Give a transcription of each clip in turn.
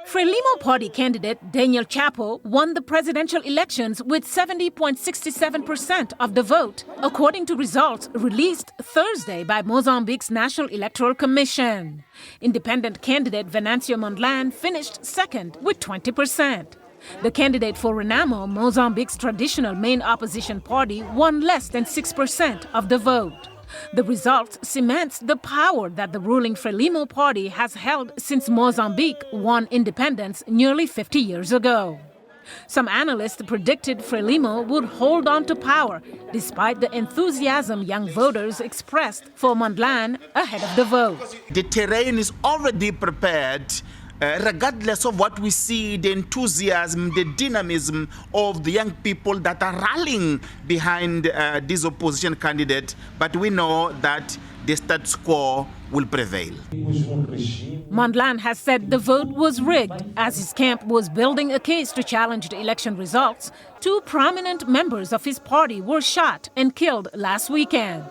Frelimo party candidate Daniel Chapo won the presidential elections with 70.67% of the vote, according to results released Thursday by Mozambique's National Electoral Commission. Independent candidate Venancio Mondlane finished second with 20%. The candidate for Frelimo, Mozambique's traditional main opposition party, won less than 6% of the vote. The result cements the power that the ruling Frelimo party has held since Mozambique won independence nearly 50 years ago. Some analysts predicted Frelimo would hold on to power, despite the enthusiasm young voters expressed for Mondlane ahead of the vote. The terrain is already prepared. Regardless of what we see, the enthusiasm, the dynamism of the young people that are rallying behind this opposition candidate, but we know that the status quo will prevail. Mondlane has said the vote was rigged as his camp was building a case to challenge the election results. Two prominent members of his party were shot and killed last weekend.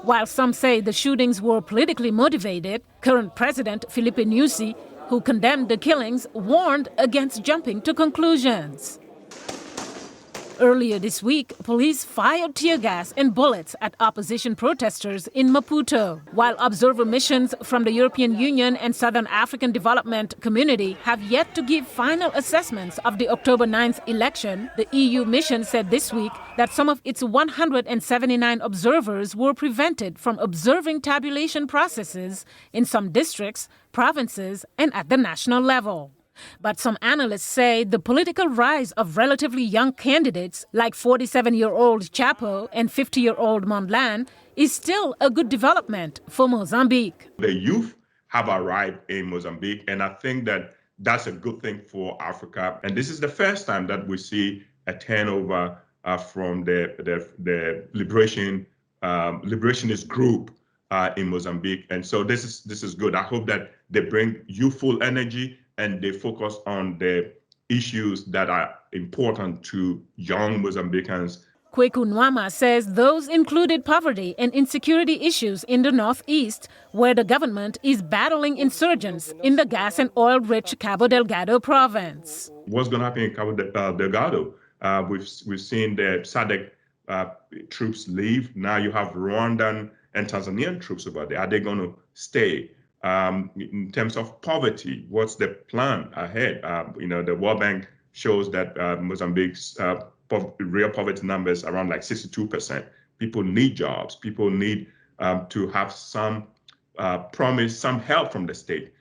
While some say the shootings were politically motivated, current President Filipe Nyusi, who condemned the killings, warned against jumping to conclusions. Earlier this week, police fired tear gas and bullets at opposition protesters in Maputo. While observer missions from the European Union and Southern African Development Community have yet to give final assessments of the October 9th election, the EU mission said this week that some of its 179 observers were prevented from observing tabulation processes in some districts, provinces, and at the national level. But some analysts say the political rise of relatively young candidates like 47-year-old Chapo and 50-year-old Mondlane is still a good development for Mozambique. The youth have arrived in Mozambique, and I think that that's a good thing for Africa. And this is the first time that we see a turnover from the liberationist group in Mozambique. And so this is good. I hope that they bring youthful energy and they focus on the issues that are important to young Mozambicans. Kweku Nwama says those included poverty and insecurity issues in the northeast, where the government is battling insurgents in the gas and oil-rich Cabo Delgado province. What's going to happen in Cabo Delgado? We've seen the SADC troops leave. Now you have Rwandan and Tanzanian troops over there. Are they going to stay? In terms of poverty, what's the plan ahead? The World Bank shows that Mozambique's real poverty numbers around like 62%. People need jobs. People need to have some promise, some help from the state.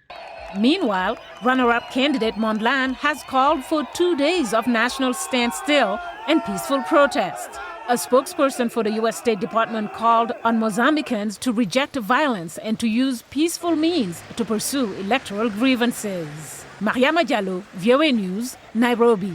Meanwhile, runner-up candidate Mondlane has called for 2 days of national standstill and peaceful protest. A spokesperson for the U.S. State Department called on Mozambicans to reject violence and to use peaceful means to pursue electoral grievances. Mariama Diallo, VOA News, Nairobi.